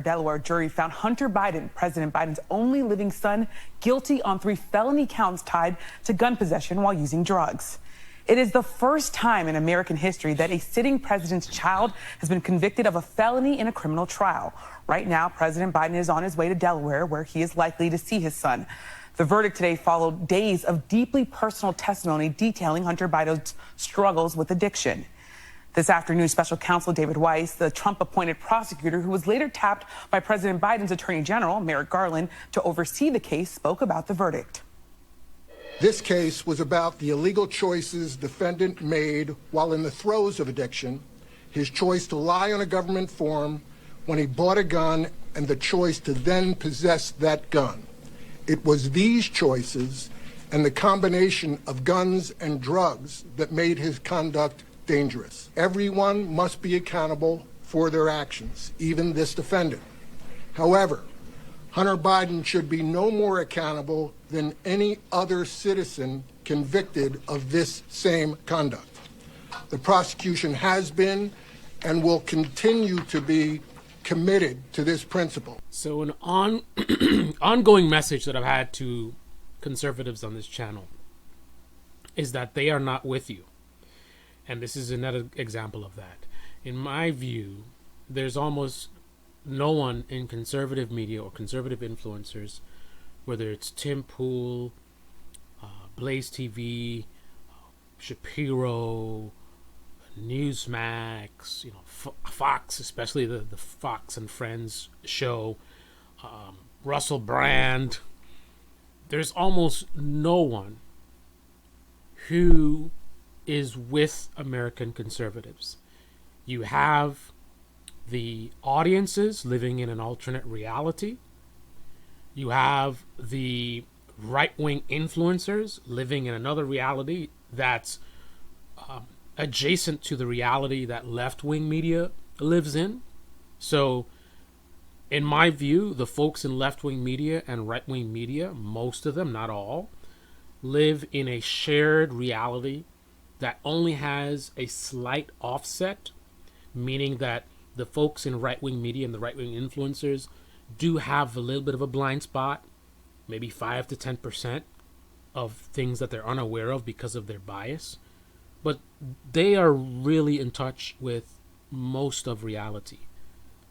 Delaware jury found Hunter Biden, President Biden's only living son, guilty on 3 felony counts tied to gun possession while using drugs. It is the first time in American history that a sitting president's child has been convicted of a felony in a criminal trial. Right now, President Biden is on his way to Delaware, where he is likely to see his son. The verdict today followed days of deeply personal testimony detailing Hunter Biden's struggles with addiction. This afternoon, special counsel David Weiss, the Trump-appointed prosecutor who was later tapped by President Biden's attorney general, Merrick Garland, to oversee the case, spoke about the verdict. This case was about the illegal choices defendant made while in the throes of addiction, his choice to lie on a government form when he bought a gun, and the choice to then possess that gun. It was these choices and the combination of guns and drugs that made his conduct dangerous. Everyone must be accountable for their actions, even this defendant. However, Hunter Biden should be no more accountable than any other citizen convicted of this same conduct. The prosecution has been and will continue to be committed to this principle. So an ongoing message that I've had to conservatives on this channel is that they are not with you. And this is another example of that. In my view, there's almost no one in conservative media or conservative influencers, whether it's Tim Pool, Blaze TV, Shapiro, Newsmax, Fox, especially the Fox and Friends show, Russell Brand. There's almost no one who is with American conservatives. You have the audiences living in an alternate reality. You have the right-wing influencers living in another reality that's adjacent to the reality that left-wing media lives in. So, in my view, the folks in left-wing media and right-wing media, most of them, not all, live in a shared reality that only has a slight offset, meaning that the folks in right-wing media and the right-wing influencers do have a little bit of a blind spot, maybe 5 to 10% of things that they're unaware of because of their bias. But they are really in touch with most of reality.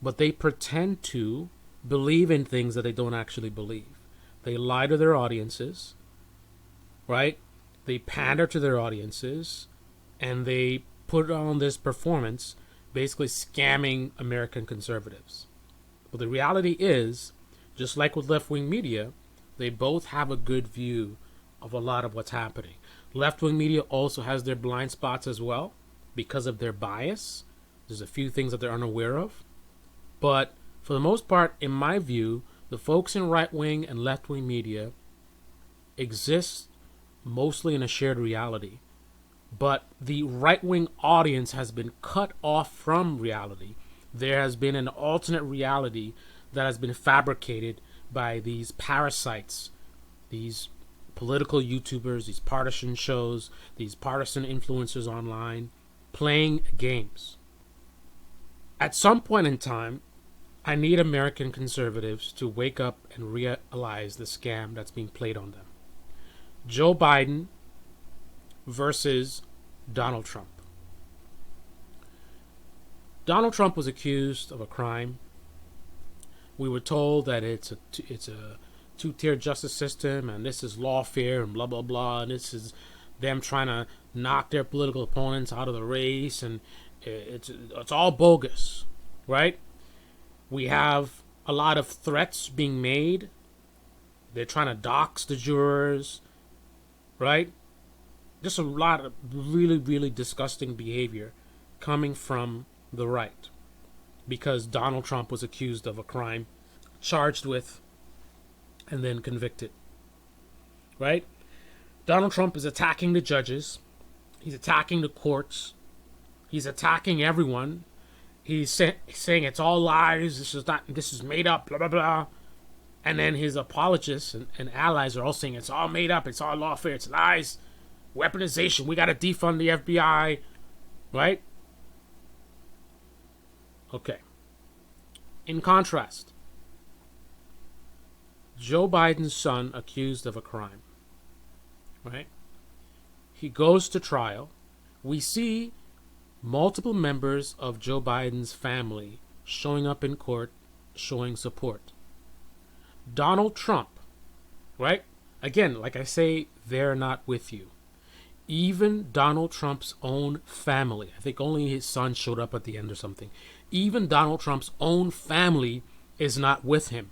But they pretend to believe in things that they don't actually believe. They lie to their audiences, right? They pander to their audiences, and they put on this performance basically scamming American conservatives. But the reality is, just like with left-wing media, they both have a good view of a lot of what's happening. Left-wing media also has their blind spots as well because of their bias. There's a few things that they're unaware of. But for the most part, in my view, the folks in right-wing and left-wing media exist mostly in a shared reality. But the right-wing audience has been cut off from reality. There has been an alternate reality that has been fabricated by these parasites, these political YouTubers, these partisan shows, these partisan influencers online, playing games. At some point in time, I need American conservatives to wake up and realize the scam that's being played on them. Joe Biden versus Donald Trump. Donald Trump was accused of a crime. We were told that it's a two-tier justice system, and this is lawfare, and blah blah blah, and this is them trying to knock their political opponents out of the race, and it's all bogus, right? We have a lot of threats being made. They're trying to dox the jurors, right? Just a lot of really, really disgusting behavior coming from the right because Donald Trump was accused of a crime, charged with, and then convicted, right? Donald Trump is attacking the judges. He's attacking the courts. He's attacking everyone. He's saying it's all lies. This is made up, blah, blah, blah. And then his apologists and allies are all saying it's all made up. It's all lawfare. It's lies. Weaponization. We got to defund the FBI, right? Okay. In contrast, Joe Biden's son accused of a crime, right? He goes to trial. We see multiple members of Joe Biden's family showing up in court, showing support. Donald Trump, right? Again, like I say, they're not with you. Even Donald Trump's own family, I think only his son showed up at the end or something. Even Donald Trump's own family is not with him.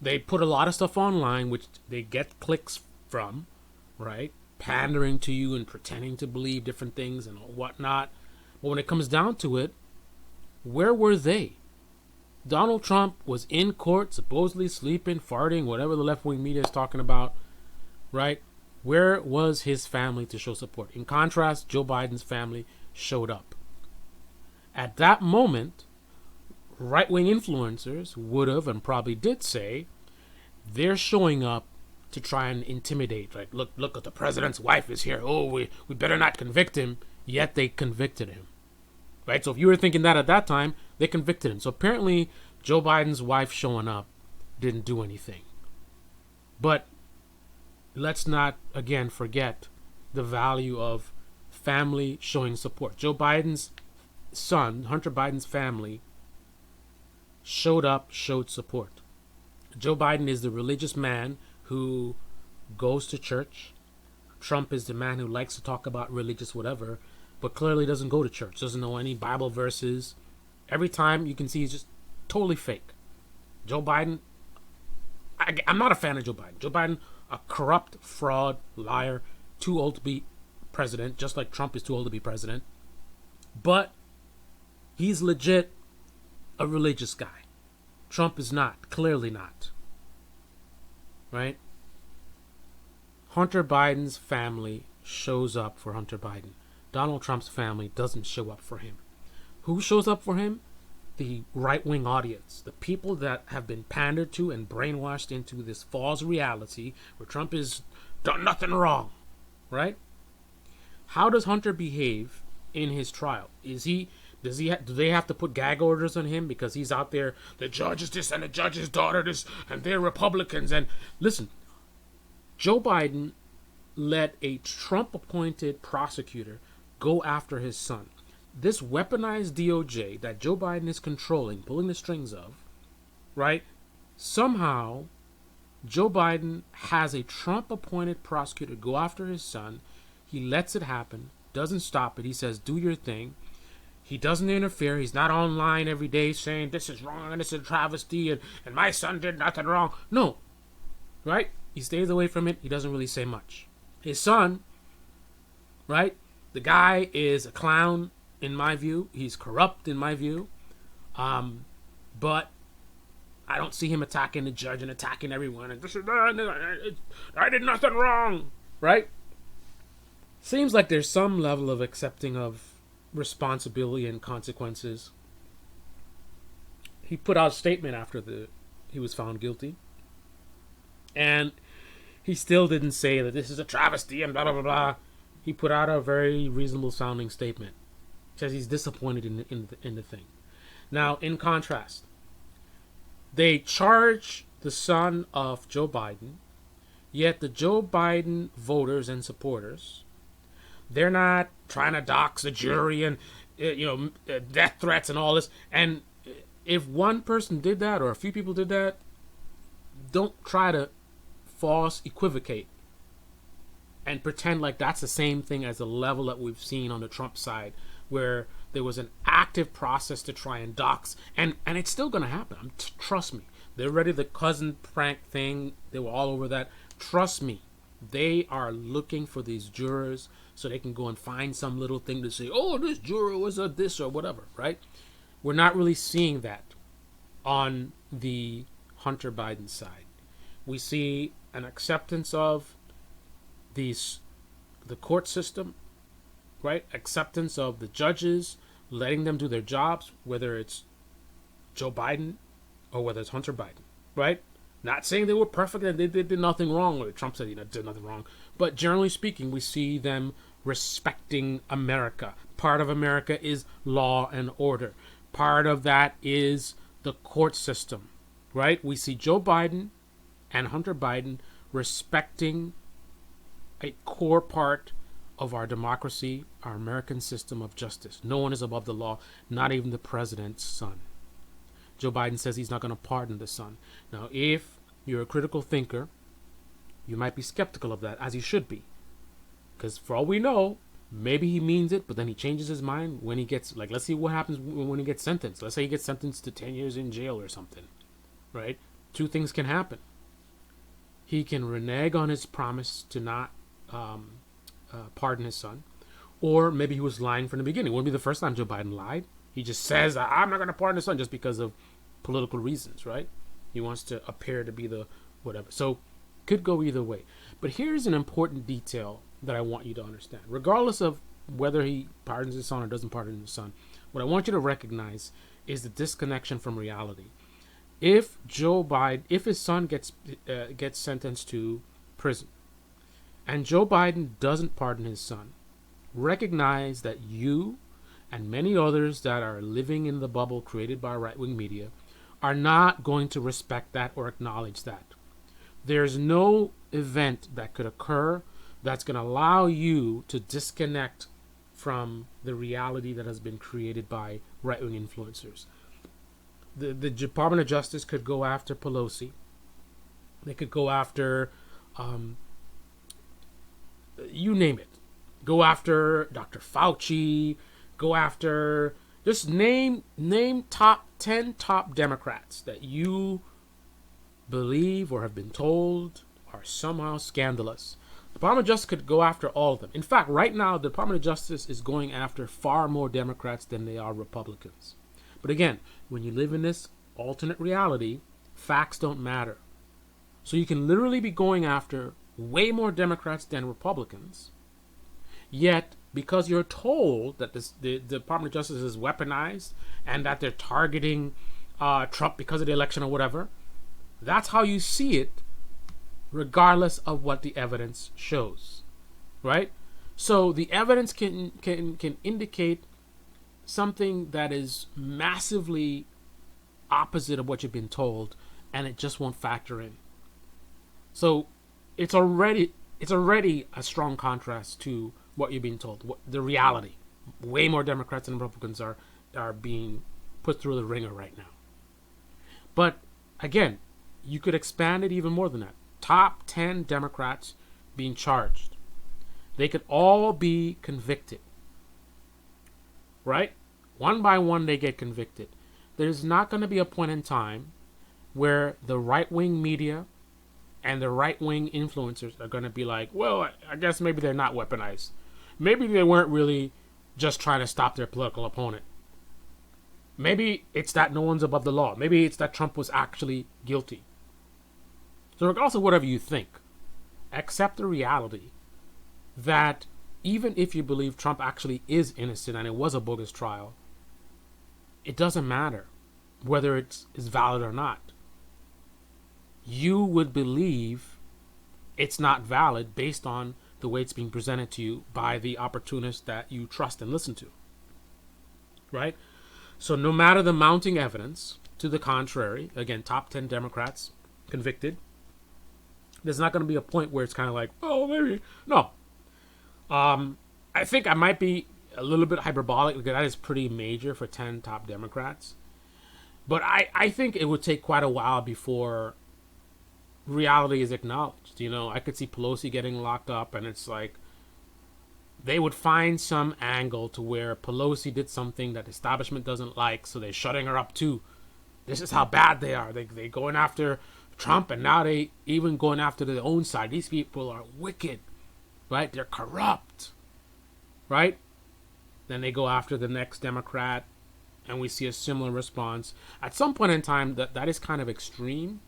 They put a lot of stuff online, which they get clicks from, right? Pandering to you and pretending to believe different things and whatnot. But when it comes down to it, where were they? Donald Trump was in court, supposedly sleeping, farting, whatever the left-wing media is talking about, right? Where was his family to show support? In contrast, Joe Biden's family showed up. At that moment, right-wing influencers would have and probably did say they're showing up to try and intimidate. Like, look, the president's wife is here. Oh, we better not convict him. Yet they convicted him. Right? So if you were thinking that at that time, they convicted him. So apparently Joe Biden's wife showing up didn't do anything. But let's not, again, forget the value of family showing support. Joe Biden's son, Hunter Biden's family, showed up, showed support. Joe Biden is the religious man who goes to church. Trump is the man who likes to talk about religious whatever, but clearly doesn't go to church, doesn't know any Bible verses. Every time you can see he's just totally fake. Joe Biden, I'm not a fan of Joe Biden. Joe Biden, a corrupt, fraud, liar, too old to be president, just like Trump is too old to be president. But he's legit a religious guy. Trump is not, clearly not. Right? Hunter Biden's family shows up for Hunter Biden. Donald Trump's family doesn't show up for him. Who shows up for him? The right-wing audience. The people that have been pandered to and brainwashed into this false reality where Trump has done nothing wrong. Right? How does Hunter behave in his trial? Do they have to put gag orders on him because he's out there, the judge is this and the judge's daughter this and they're Republicans? And listen, Joe Biden let a Trump-appointed prosecutor go after his son. This weaponized DOJ that Joe Biden is controlling, pulling the strings of, right? Somehow, Joe Biden has a Trump-appointed prosecutor go after his son. He lets it happen, doesn't stop it. He says, do your thing. He doesn't interfere. He's not online every day saying this is wrong and this is a travesty and my son did nothing wrong. No, right? He stays away from it. He doesn't really say much. His son, right? The guy is a clown in my view. He's corrupt in my view. But I don't see him attacking the judge and attacking everyone. And this is, I did nothing wrong, right? Seems like there's some level of accepting of responsibility and consequences. He put out a statement after he was found guilty. And he still didn't say that this is a travesty and blah, blah, blah, blah. He put out a very reasonable sounding statement. Says he's disappointed in the thing. Now, in contrast, they charge the son of Joe Biden, yet the Joe Biden voters and supporters, they're not trying to dox the jury and death threats and all this. And if one person did that or a few people did that, don't try to false equivocate and pretend like that's the same thing as the level that we've seen on the Trump side, where there was an active process to try and dox, and it's still going to happen. Trust me. They're ready. The cousin prank thing, they were all over that. Trust me. They are looking for these jurors so they can go and find some little thing to say, oh, this juror was a this or whatever, right? We're not really seeing that on the Hunter Biden side. We see an acceptance of the court system, right? Acceptance of the judges, letting them do their jobs, whether it's Joe Biden or whether it's Hunter Biden, right? Not saying they were perfect and they did nothing wrong, or Trump said he did nothing wrong. But generally speaking, we see them respecting America. Part of America is law and order. Part of that is the court system, right? We see Joe Biden and Hunter Biden respecting a core part of our democracy, our American system of justice. No one is above the law, not even the president's son. Joe Biden says he's not going to pardon the son. Now, if you're a critical thinker, you might be skeptical of that, as you should be. Because for all we know, maybe he means it, but then he changes his mind when he gets, like, let's see what happens when he gets sentenced. Let's say he gets sentenced to 10 years in jail or something, right? Two things can happen. He can renege on his promise to not pardon his son, or maybe he was lying from the beginning. It wouldn't be the first time Joe Biden lied. He just says, I'm not going to pardon his son just because of political reasons, right? He wants to appear to be the whatever. So could go either way. But here's an important detail that I want you to understand. Regardless of whether he pardons his son or doesn't pardon his son, what I want you to recognize is the disconnection from reality. If Joe Biden, if his son gets sentenced to prison, and Joe Biden doesn't pardon his son, recognize that you and many others that are living in the bubble created by right-wing media are not going to respect that or acknowledge that. There's no event that could occur that's going to allow you to disconnect from the reality that has been created by right-wing influencers. The Department of Justice could go after Pelosi. They could go after, you name it. Go after Dr. Fauci. Go after, just name 10 top Democrats that you believe or have been told are somehow scandalous. The Department of Justice could go after all of them. In fact, right now, the Department of Justice is going after far more Democrats than they are Republicans. But again, when you live in this alternate reality, facts don't matter. So you can literally be going after way more Democrats than Republicans, yet because you're told that the Department of Justice is weaponized and that they're targeting Trump because of the election or whatever, that's how you see it, regardless of what the evidence shows, right? So the evidence can indicate something that is massively opposite of what you've been told, and it just won't factor in. So it's already a strong contrast to what you're being told, the reality. Way more Democrats and Republicans are being put through the ringer right now. But again, you could expand it even more than that. Top 10 Democrats being charged. They could all be convicted. Right? One by one, they get convicted. There's not going to be a point in time where the right-wing media and the right-wing influencers are going to be like, well, I guess maybe they're not weaponized. Maybe they weren't really just trying to stop their political opponent. Maybe it's that no one's above the law. Maybe it's that Trump was actually guilty. So regardless of whatever you think, accept the reality that even if you believe Trump actually is innocent and it was a bogus trial, it doesn't matter whether it's valid or not. You would believe it's not valid based on the way it's being presented to you by the opportunists that you trust and listen to. Right? So no matter the mounting evidence to the contrary, again, top 10 Democrats convicted, there's not going to be a point where it's kind of like, oh, maybe. No. I think I might be a little bit hyperbolic because that is pretty major for 10 top Democrats. But I think it would take quite a while before reality is acknowledged. You know, I could see Pelosi getting locked up, and it's like they would find some angle to where Pelosi did something that the establishment doesn't like, so they're shutting her up too. This is how bad they are. They going after Trump, and now they even going after their own side. These people are wicked, right? They're corrupt, right? Then they go after the next Democrat, and we see a similar response. At some point in time, that is kind of extreme.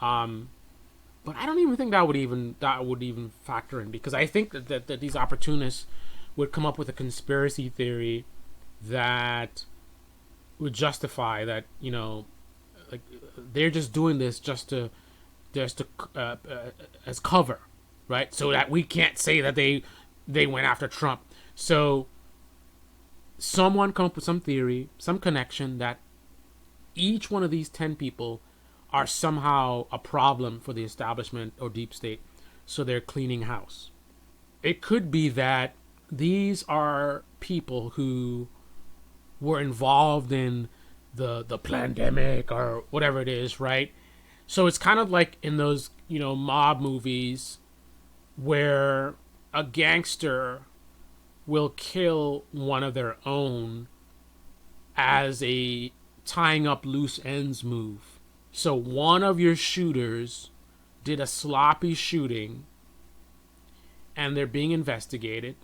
But I don't even think that would even factor in, because I think that these opportunists would come up with a conspiracy theory that would justify that, you know, like they're just doing this just to as cover, right? So that we can't say that they went after Trump. So someone come up with some theory, some connection that each one of these 10 people are somehow a problem for the establishment or deep state, so they're cleaning house. It could be that these are people who were involved in the pandemic or whatever it is, right? So it's kind of like in those, mob movies where a gangster will kill one of their own as a tying up loose ends move. So one of your shooters did a sloppy shooting and they're being investigated,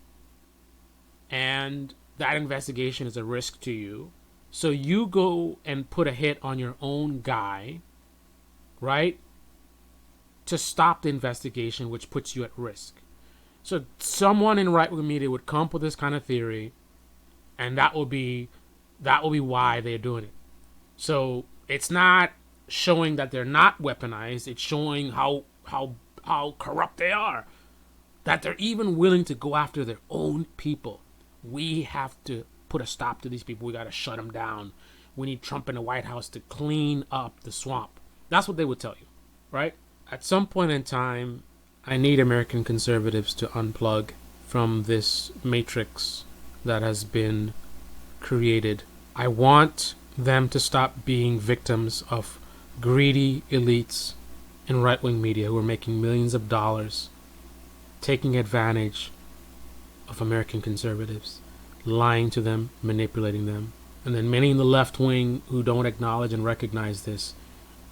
and that investigation is a risk to you. So you go and put a hit on your own guy, right? To stop the investigation, which puts you at risk. So someone in right-wing media would come up with this kind of theory, and that will be why they're doing it. So it's not showing that they're not weaponized. It's showing how corrupt they are. That they're even willing to go after their own people. We have to put a stop to these people. We got to shut them down. We need Trump in the White House to clean up the swamp. That's what they would tell you, right? At some point in time, I need American conservatives to unplug from this matrix that has been created. I want them to stop being victims of greedy elites in right-wing media who are making millions of dollars, taking advantage of American conservatives, lying to them, manipulating them. And then many in the left wing who don't acknowledge and recognize this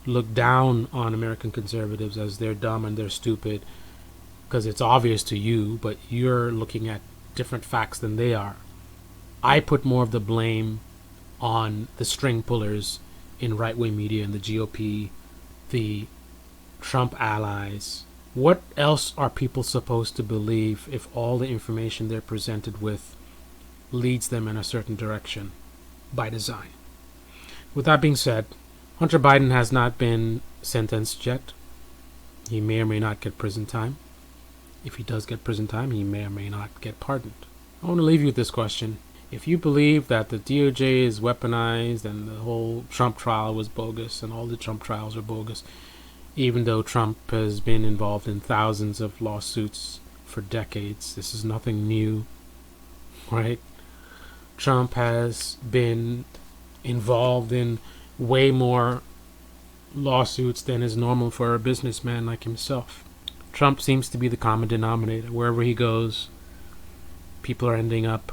look down on American conservatives as they're dumb and they're stupid because it's obvious to you, but you're looking at different facts than they are. I put more of the blame on the string pullers in right-wing media and the GOP, the Trump allies. What else are people supposed to believe if all the information they're presented with leads them in a certain direction by design? With that being said, Hunter Biden has not been sentenced yet. He may or may not get prison time. If he does get prison time, he may or may not get pardoned. I want to leave you with this question. If you believe that the DOJ is weaponized and the whole Trump trial was bogus and all the Trump trials are bogus, even though Trump has been involved in thousands of lawsuits for decades, this is nothing new, right? Trump has been involved in way more lawsuits than is normal for a businessman like himself. Trump seems to be the common denominator. Wherever he goes, people are ending up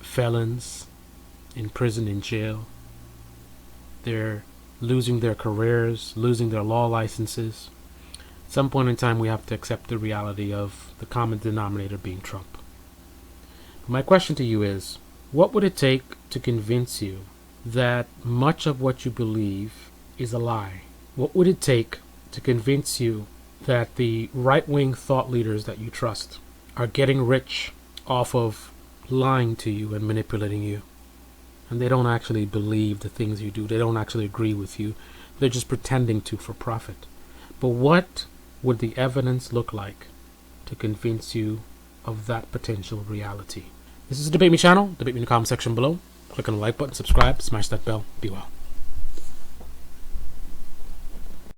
felons, in prison, in jail. They're losing their careers, losing their law licenses. At some point in time, we have to accept the reality of the common denominator being Trump. My question to you is, what would it take to convince you that much of what you believe is a lie? What would it take to convince you that the right-wing thought leaders that you trust are getting rich off of lying to you and manipulating you? And they don't actually believe the things you do. They don't actually agree with you. They're just pretending to for profit. But what would the evidence look like to convince you of that potential reality? This is the Debate Me channel. Debate me in the comment section below. Click on the like button, subscribe, smash that bell. Be well.